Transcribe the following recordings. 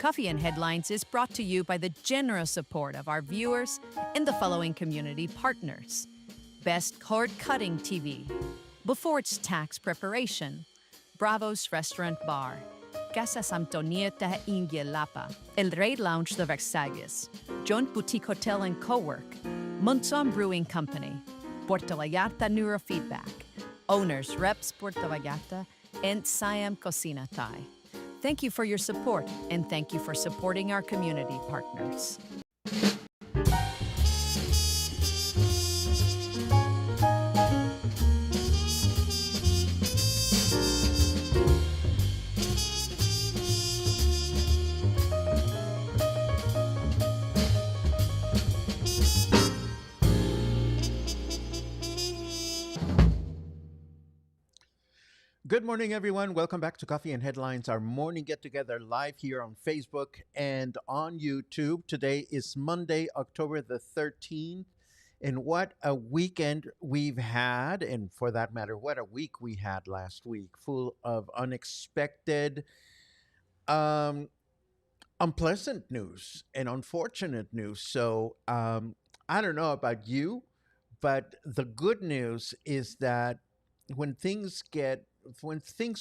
Coffee and Headlines is brought to you by the generous support of our viewers and the following community partners. Best Cord Cutting TV, Before It's Tax Preparation, Bravo's Restaurant Bar, Casa Samtonieta Ingielapa, El Rey Lounge de Versalles, Joint Boutique Hotel and Co-work, Monzon Brewing Company, Puerto Vallarta Neurofeedback, Owners Reps Puerto Vallarta, and Siam Cocina Thai. Thank you for your support, and thank you for supporting our community partners. Good morning, everyone. Welcome back to Coffee and Headlines, our morning get-together live here on Facebook and on YouTube. Today is Monday, October the 13th, and what a weekend we've had, and for that matter, what a week we had last week, full of unexpected, unpleasant news and unfortunate news. So I don't know about you, but the good news is that when things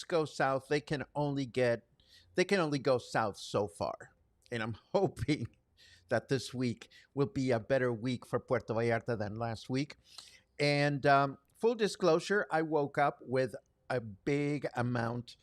go south, they can only go south so far. And I'm hoping that this week will be a better week for Puerto Vallarta than last week. And full disclosure, I woke up with a big amount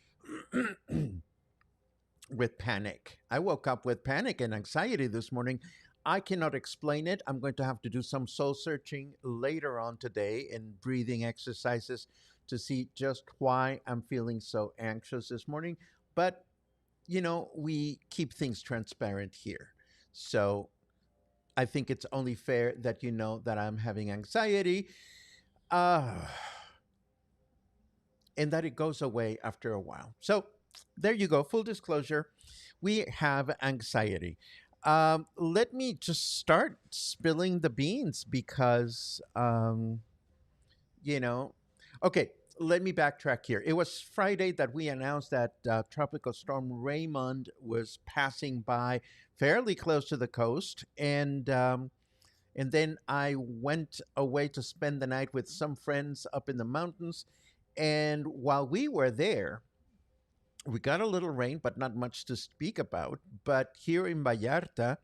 with panic. I woke up with panic and anxiety this morning. I cannot explain it. I'm going to have to do some soul searching later on today and breathing exercises to see just why I'm feeling so anxious this morning. But, you know, we keep things transparent here. So I think it's only fair that you know that I'm having anxiety and that it goes away after a while. So there you go. Full disclosure, we have anxiety. Let me just start spilling the beans because, okay, let me backtrack here. It was Friday that we announced that Tropical Storm Raymond was passing by fairly close to the coast. And then I went away to spend the night with some friends up in the mountains. And while we were there, we got a little rain, but not much to speak about. But here in Vallarta,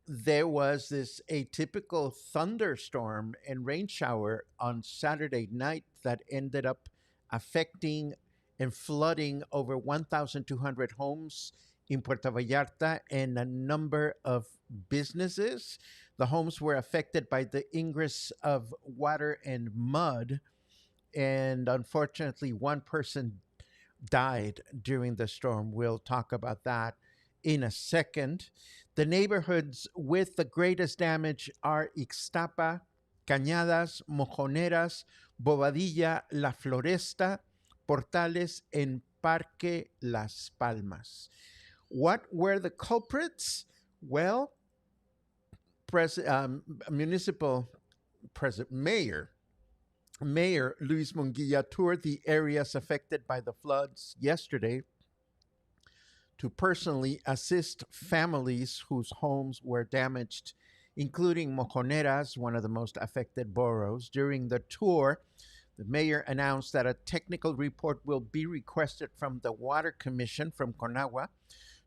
there was this atypical thunderstorm and rain shower on Saturday night that ended up affecting and flooding over 1,200 homes in Puerto Vallarta and a number of businesses. The homes were affected by the ingress of water and mud. And unfortunately, one person died during the storm. We'll talk about that in a second. The neighborhoods with the greatest damage are Ixtapa, Cañadas, Mojoneras, Bobadilla, La Floresta, Portales, and Parque Las Palmas. What were the culprits? Well, Mayor Luis Munguía toured the areas affected by the floods yesterday to personally assist families whose homes were damaged, including Mojoneras, one of the most affected boroughs. During the tour, the mayor announced that a technical report will be requested from the Water Commission from Conagua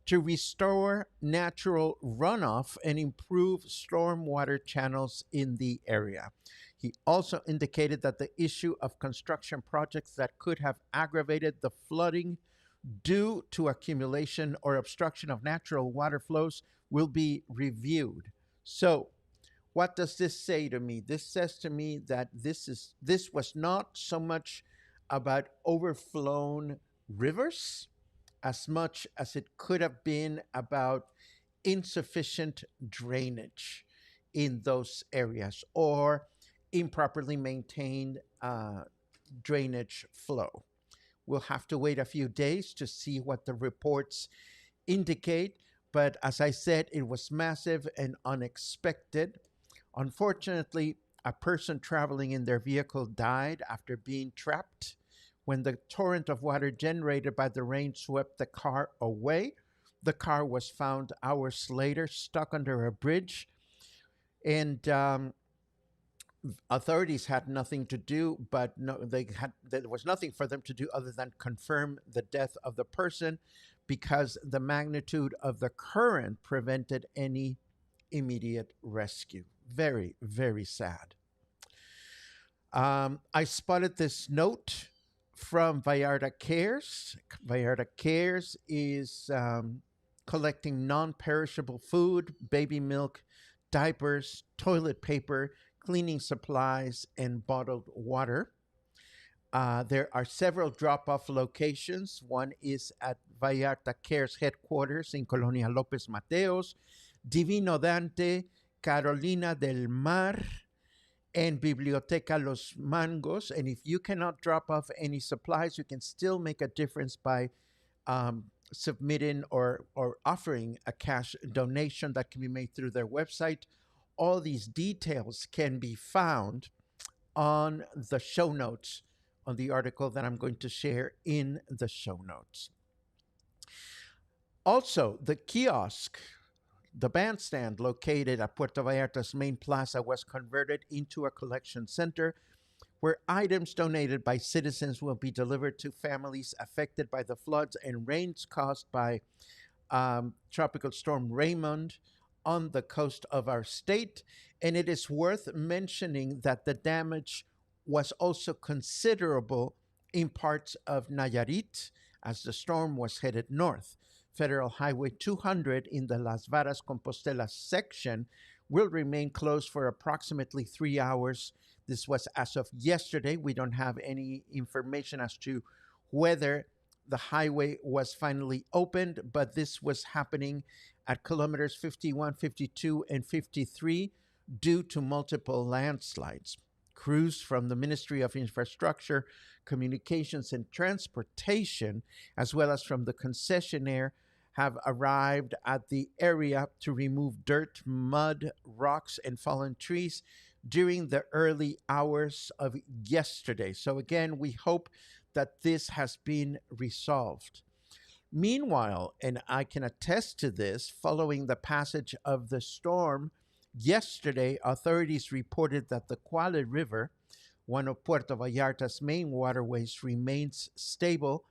to restore natural runoff and improve stormwater channels in the area. He also indicated that the issue of construction projects that could have aggravated the flooding due to accumulation or obstruction of natural water flows will be reviewed. So, what does this say to me? This says to me that this was not so much about overflown rivers as much as it could have been about insufficient drainage in those areas or improperly maintained drainage flow. We'll have to wait a few days to see what the reports indicate. But as I said, it was massive and unexpected. Unfortunately, a person traveling in their vehicle died after being trapped when the torrent of water generated by the rain swept the car away. The car was found hours later stuck under a bridge, and authorities had nothing to do, but no, there was nothing for them to do other than confirm the death of the person because the magnitude of the current prevented any immediate rescue. Very, very sad. I spotted this note from Vallarta Cares. Vallarta Cares is collecting non-perishable food, baby milk, diapers, toilet paper, cleaning supplies, and bottled water. There are several drop-off locations. One is at Vallarta Cares headquarters in Colonia López Mateos, Divino Dante, Carolina del Mar, and Biblioteca Los Mangos. And if you cannot drop off any supplies, you can still make a difference by submitting or offering a cash donation that can be made through their website. All these details can be found on the show notes, on the article that I'm going to share in the show notes. Also, the kiosk, the bandstand located at Puerto Vallarta's Main Plaza was converted into a collection center where items donated by citizens will be delivered to families affected by the floods and rains caused by Tropical Storm Raymond on the coast of our state. And it is worth mentioning that the damage was also considerable in parts of Nayarit as the storm was headed north. Federal Highway 200 in the Las Varas Compostela section will remain closed for approximately 3 hours. This was as of yesterday. We don't have any information as to whether the highway was finally opened, but this was happening at kilometers 51, 52, and 53 due to multiple landslides. Crews from the Ministry of Infrastructure, Communications, and Transportation, as well as from the concessionaire, have arrived at the area to remove dirt, mud, rocks, and fallen trees during the early hours of yesterday. So again, we hope that this has been resolved. Meanwhile, and I can attest to this, following the passage of the storm yesterday, authorities reported that the Cuale River, one of Puerto Vallarta's main waterways, remains stable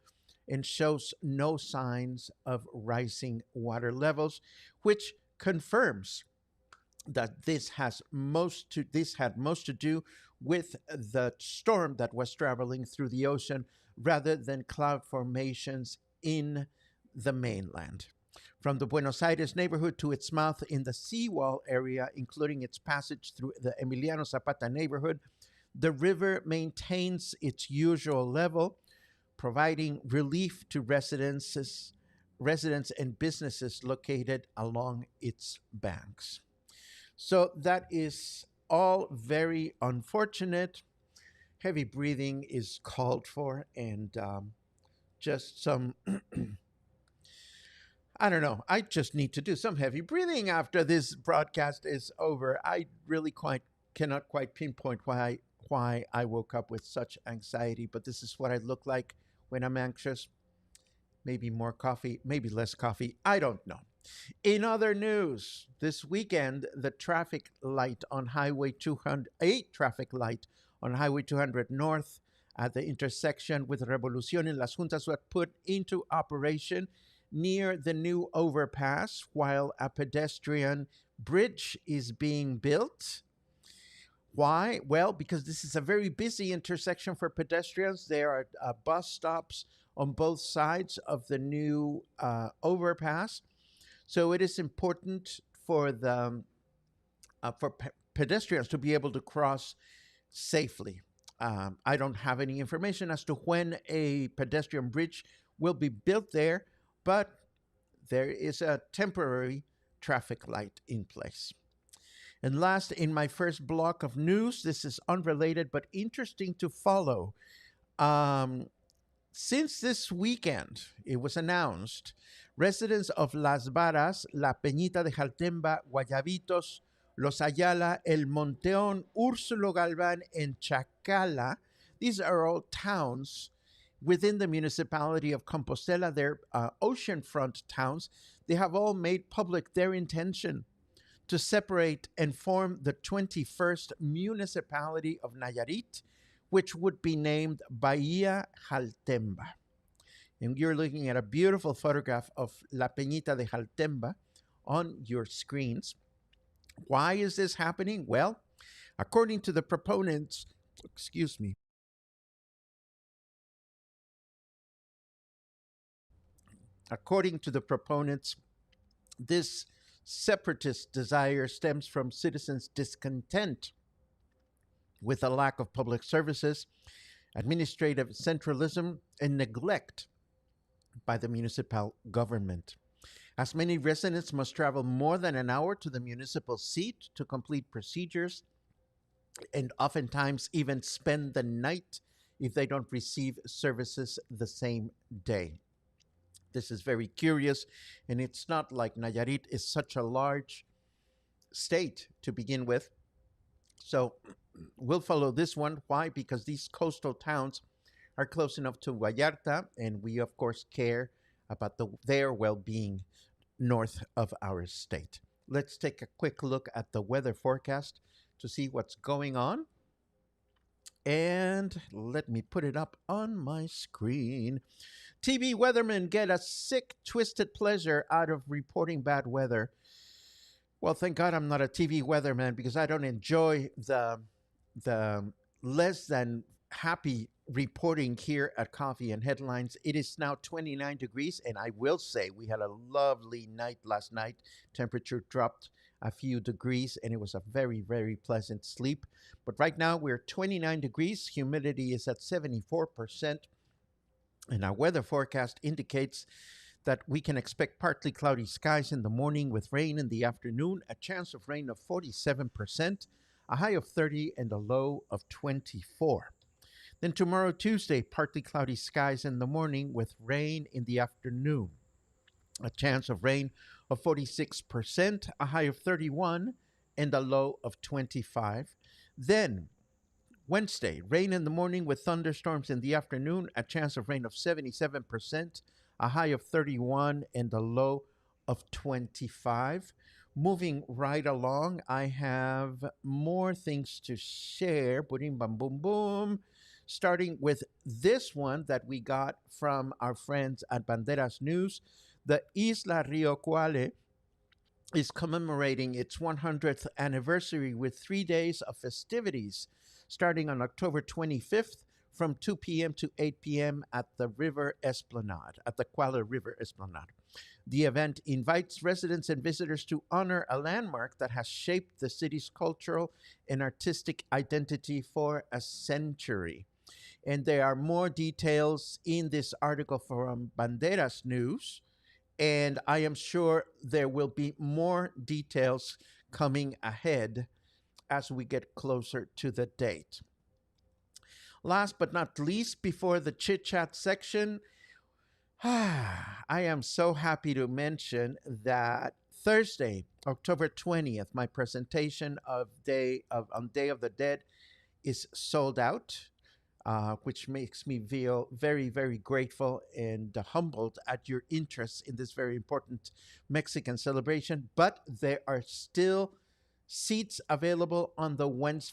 and shows no signs of rising water levels, which confirms that this had most to do with the storm that was traveling through the ocean rather than cloud formations in the mainland. From the Buenos Aires neighborhood to its mouth in the seawall area, including its passage through the Emiliano Zapata neighborhood, the river maintains its usual level, providing relief to residents and businesses located along its banks. So that is all very unfortunate. Heavy breathing is called for, and just some, I don't know, I just need to do some heavy breathing after this broadcast is over. I really cannot quite pinpoint why I woke up with such anxiety, but this is what I look like when I'm anxious. Maybe more coffee, maybe less coffee, I don't know. In other news, this weekend, the traffic light on Highway 200, a traffic light on Highway 200 North at the intersection with Revolucion and Las Juntas was put into operation near the new overpass while a pedestrian bridge is being built. Why? Well, because this is a very busy intersection for pedestrians. There are bus stops on both sides of the new overpass. So it is important for pedestrians to be able to cross safely. I don't have any information as to when a pedestrian bridge will be built there, but there is a temporary traffic light in place. And last, in my first block of news, this is unrelated but interesting to follow. Since this weekend, it was announced, residents of Las Varas, La Peñita de Jaltemba, Guayabitos, Los Ayala, El Monteón, Úrsulo Galván, and Chacala, these are all towns within the municipality of Compostela, their oceanfront towns, they have all made public their intention to separate and form the 21st municipality of Nayarit, which would be named Bahía Jaltemba. And you're looking at a beautiful photograph of La Peñita de Jaltemba on your screens. Why is this happening? Well, according to the proponents, according to the proponents, this separatist desire stems from citizens' discontent with a lack of public services, administrative centralism, and neglect by the municipal government. As many residents must travel more than an hour to the municipal seat to complete procedures, and oftentimes even spend the night if they don't receive services the same day. This is very curious, and it's not like Nayarit is such a large state to begin with. So we'll follow this one. Why? Because these coastal towns are close enough to Vallarta, and we, of course, care about their well-being north of our state. Let's take a quick look at the weather forecast to see what's going on. And let me put it up on my screen. TV weathermen get a sick, twisted pleasure out of reporting bad weather. Well, thank God I'm not a TV weatherman, because I don't enjoy the less than happy reporting here at Coffee and Headlines. It is now 29 degrees, and I will say we had a lovely night last night. Temperature dropped a few degrees, and it was a very, very pleasant sleep. But right now we're 29 degrees. Humidity is at 74%. And our weather forecast indicates that we can expect partly cloudy skies in the morning with rain in the afternoon, a chance of rain of 47%, a high of 30, and a low of 24. Then tomorrow, Tuesday, partly cloudy skies in the morning with rain in the afternoon, a chance of rain of 46%, a high of 31, and a low of 25. Then Wednesday, rain in the morning with thunderstorms in the afternoon, a chance of rain of 77%, a high of 31, and a low of 25. Moving right along, I have more things to share. Boom, bam, boom, boom. Starting with this one that we got from our friends at Banderas News. The Isla Río Cuale is commemorating its 100th anniversary with 3 days of festivities, starting on October 25th from 2 p.m. to 8 p.m. at the River Esplanade, at the Cuale River Esplanade. The event invites residents and visitors to honor a landmark that has shaped the city's cultural and artistic identity for a century. And there are more details in this article from Banderas News, and I am sure there will be more details coming ahead as we get closer to the date. Last but not least, before the chit-chat section, I am so happy to mention that Thursday, October 20th, my presentation on Day of the Dead is sold out, which makes me feel very, very grateful and humbled at your interest in this very important Mexican celebration. But there are still seats available on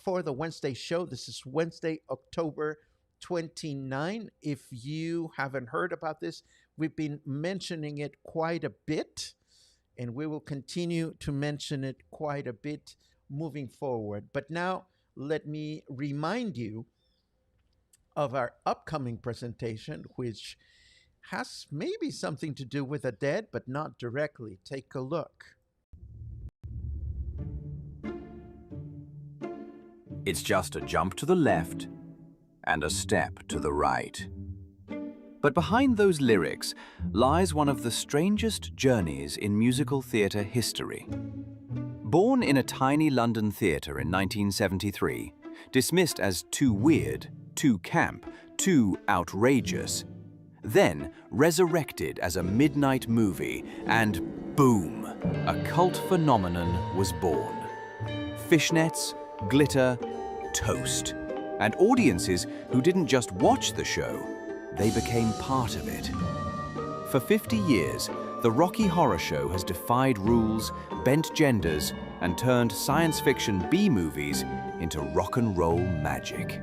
for the Wednesday show. This is Wednesday, October 29. If you haven't heard about this, we've been mentioning it quite a bit, and we will continue to mention it quite a bit moving forward. But now let me remind you of our upcoming presentation, which has maybe something to do with the dead, but not directly. Take a look. It's just a jump to the left and a step to the right. But behind those lyrics lies one of the strangest journeys in musical theatre history. Born in a tiny London theatre in 1973, dismissed as too weird, too camp, too outrageous, then resurrected as a midnight movie, and boom, a cult phenomenon was born. Fishnets, glitter, toast, and audiences who didn't just watch the show, they became part of it. For 50 years, the Rocky Horror Show has defied rules, bent genders, and turned science fiction B-movies into rock and roll magic.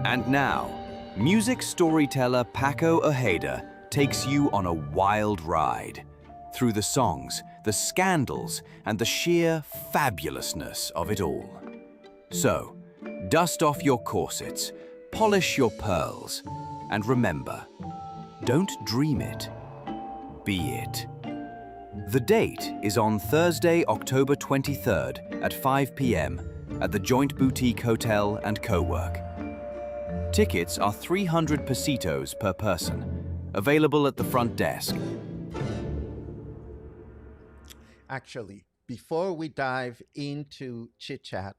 And now, music storyteller Paco Ojeda takes you on a wild ride through the songs, the scandals, and the sheer fabulousness of it all. So, dust off your corsets, polish your pearls, and remember, don't dream it, be it. The date is on Thursday, October 23rd at 5 p.m. at the Joint Boutique Hotel and Co-work. Tickets are 300 pesitos per person, available at the front desk. Actually, before we dive into chit-chat,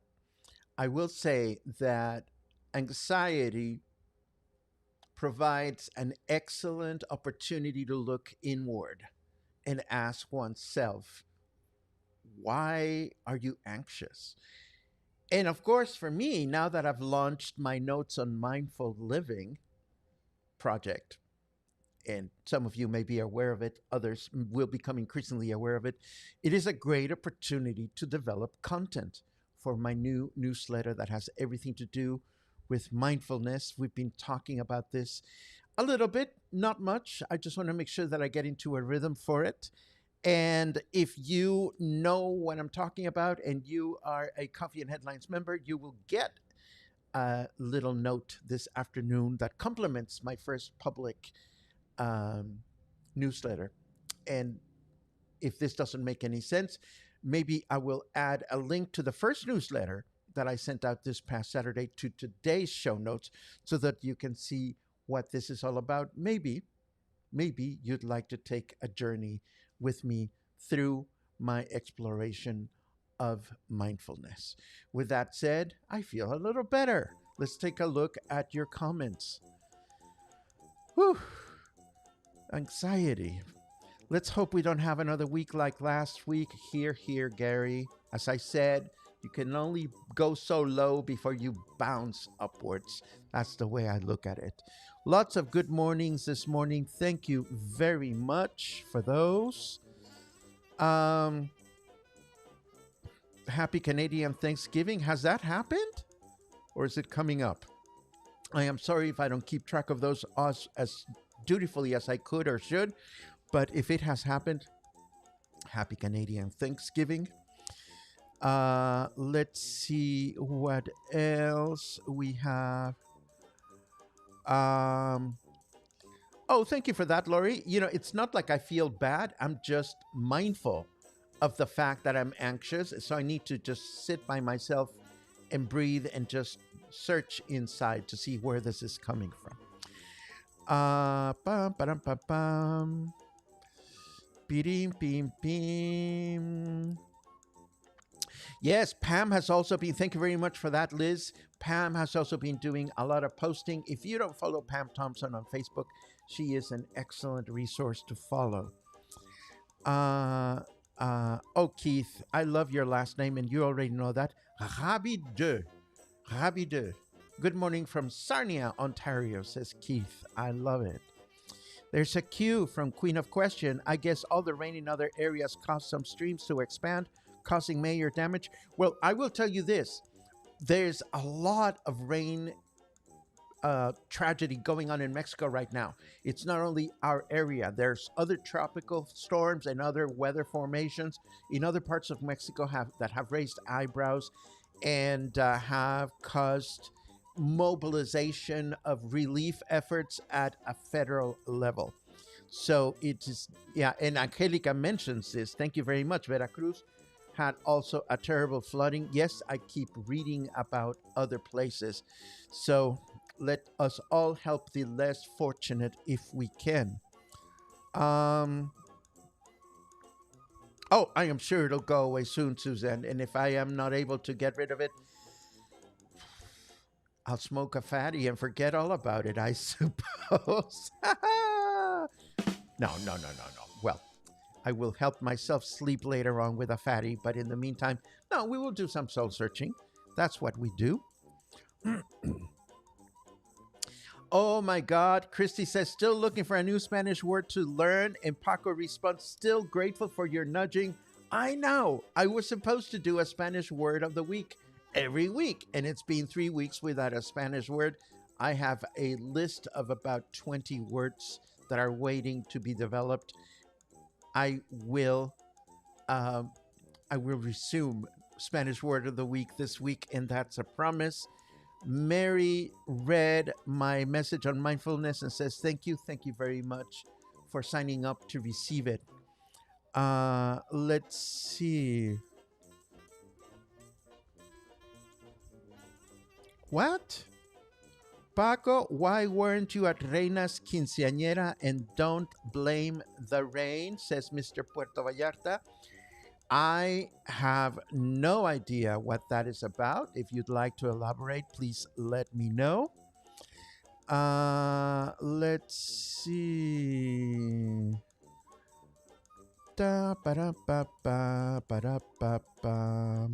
I will say that anxiety provides an excellent opportunity to look inward and ask oneself, why are you anxious? And of course, for me, now that I've launched my Notes on Mindful Living project, and some of you may be aware of it, others will become increasingly aware of it, it is a great opportunity to develop content for my new newsletter that has everything to do with mindfulness. We've been talking about this a little bit, not much. I just want to make sure that I get into a rhythm for it. And if you know what I'm talking about and you are a Coffee and Headlines member, you will get a little note this afternoon that complements my first public newsletter. And if this doesn't make any sense, maybe I will add a link to the first newsletter that I sent out this past Saturday to today's show notes so that you can see what this is all about. Maybe you'd like to take a journey with me through my exploration of mindfulness. With that said, I feel a little better. Let's take a look at your comments. Whew. Anxiety. Let's hope we don't have another week like last week. Here, Gary. As I said, you can only go so low before you bounce upwards. That's the way I look at it. Lots of good mornings this morning. Thank you very much for those. Happy Canadian Thanksgiving. Has that happened? Or is it coming up? I am sorry if I don't keep track of those as dutifully as I could or should. But if it has happened, happy Canadian Thanksgiving. Let's see what else we have. Oh, thank you for that, Lori. You know, it's not like I feel bad. I'm just mindful of the fact that I'm anxious. So I need to just sit by myself and breathe and just search inside to see where this is coming from. Bum, ba-dum, ba-bum. Beam, beam, beam. Yes, Pam has also been, thank you very much for that, Liz. Pam has also been doing a lot of posting. If you don't follow Pam Thompson on Facebook, she is an excellent resource to follow. Oh, Keith, I love your last name, and you already know that. Rabide. Good morning from Sarnia, Ontario, says Keith. I love it. There's a Q from Queen of Question. I guess all the rain in other areas caused some streams to expand, causing major damage. Well, I will tell you this. There's a lot of rain tragedy going on in Mexico right now. It's not only our area. There's other tropical storms and other weather formations in other parts of Mexico that have raised eyebrows and have caused mobilization of relief efforts at a federal level. So it is, yeah, and Angelica mentions this. Thank you very much. Veracruz had also a terrible flooding. Yes, I keep reading about other places. So let us all help the less fortunate if we can. Oh, I am sure it'll go away soon, Suzanne. And if I am not able to get rid of it, I'll smoke a fatty and forget all about it, I suppose. No. Well, I will help myself sleep later on with a fatty, but in the meantime, no, we will do some soul searching. That's what we do. Oh my God. Christy says, still looking for a new Spanish word to learn. And Paco responds, still grateful for your nudging. I know. I was supposed to do a Spanish word of the week every week, and it's been 3 weeks without a Spanish word. I have a list of about 20 words that are waiting to be developed. I will resume Spanish word of the week this week, and that's a promise. Mary read my message on mindfulness and says, thank you very much for signing up to receive it. Let's see. What? Paco, why weren't you at Reina's quinceañera? And don't blame the rain, says Mr. Puerto Vallarta. I have no idea what that is about. If you'd like to elaborate, please let me know. Let's see. Da, ba, ba, ba, ba, ba, ba.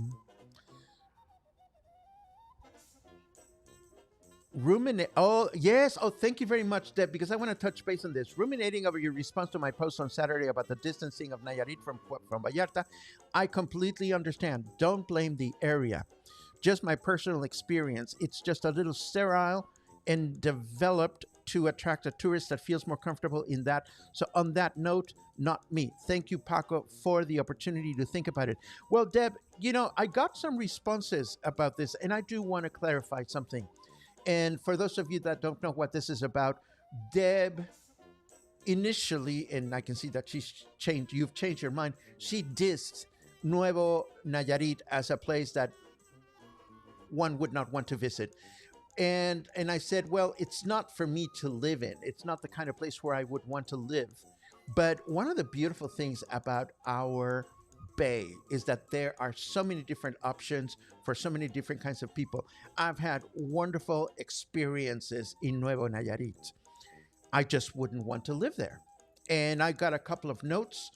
Ruminate. Oh, yes. Oh, thank you very much, Deb, because I want to touch base on this. Ruminating over your response to my post on Saturday about the distancing of Nayarit from Vallarta, I completely understand. Don't blame the area. Just my personal experience. It's just a little sterile and developed to attract a tourist that feels more comfortable in that. So on that note, not me. Thank you, Paco, for the opportunity to think about it. Well, Deb, I got some responses about this, and I do want to clarify something. And for those of you that don't know what this is about, Deb initially, and I can see that you've changed your mind, she dissed Nuevo Nayarit as a place that one would not want to visit. And I said, well, it's not for me to live in. It's not the kind of place where I would want to live. But one of the beautiful things about our bay is that there are so many different options for so many different kinds of people. I've had wonderful experiences in Nuevo Nayarit. I just wouldn't want to live there. And I got a couple of notes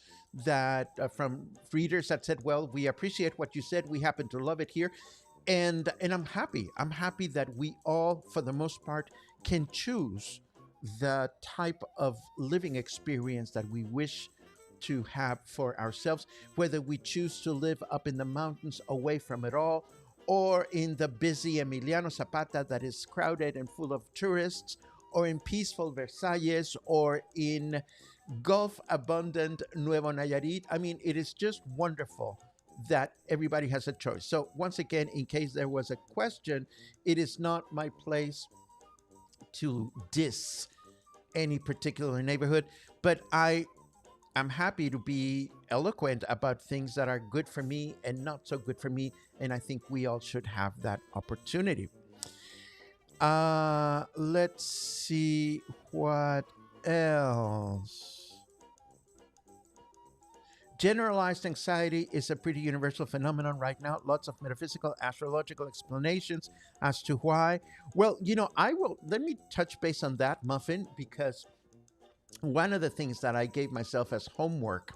that from readers that said, well, we appreciate what you said. We happen to love it here. And I'm happy. I'm happy that we all, for the most part, can choose the type of living experience that we wish to have for ourselves, whether we choose to live up in the mountains away from it all, or in the busy Emiliano Zapata that is crowded and full of tourists, or in peaceful Versalles, or in Gulf abundant Nuevo Nayarit. I mean, it is just wonderful that everybody has a choice. So once again, in case there was a question, it is not my place to diss any particular neighborhood, but I'm happy to be eloquent about things that are good for me and not so good for me, and I think we all should have that opportunity. Let's see what else. Generalized anxiety is a pretty universal phenomenon right now. Lots of metaphysical, astrological explanations as to why. Well, let me touch base on that, Muffin, because one of the things that I gave myself as homework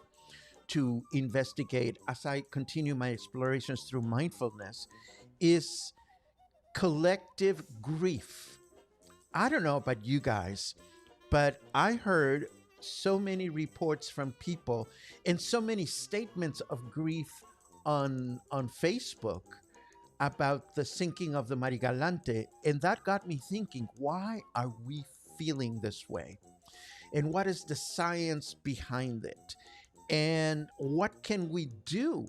to investigate as I continue my explorations through mindfulness is collective grief. I don't know about you guys, but I heard so many reports from people and so many statements of grief on Facebook about the sinking of the Marigalante, and that got me thinking, why are we feeling this way? And what is the science behind it? And what can we do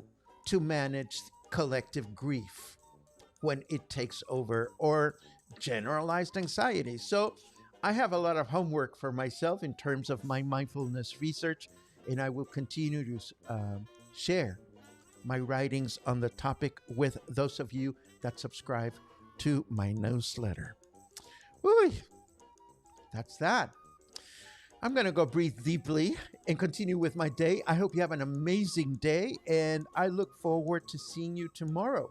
to manage collective grief when it takes over, or generalized anxiety? So I have a lot of homework for myself in terms of my mindfulness research, and I will continue to share my writings on the topic with those of you that subscribe to my newsletter. Ooh, that's that. I'm going to go breathe deeply and continue with my day. I hope you have an amazing day, and I look forward to seeing you tomorrow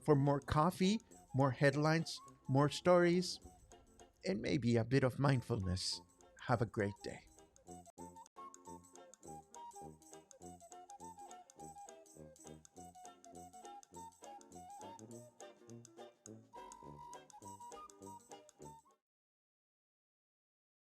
for more coffee, more headlines, more stories, and maybe a bit of mindfulness. Have a great day.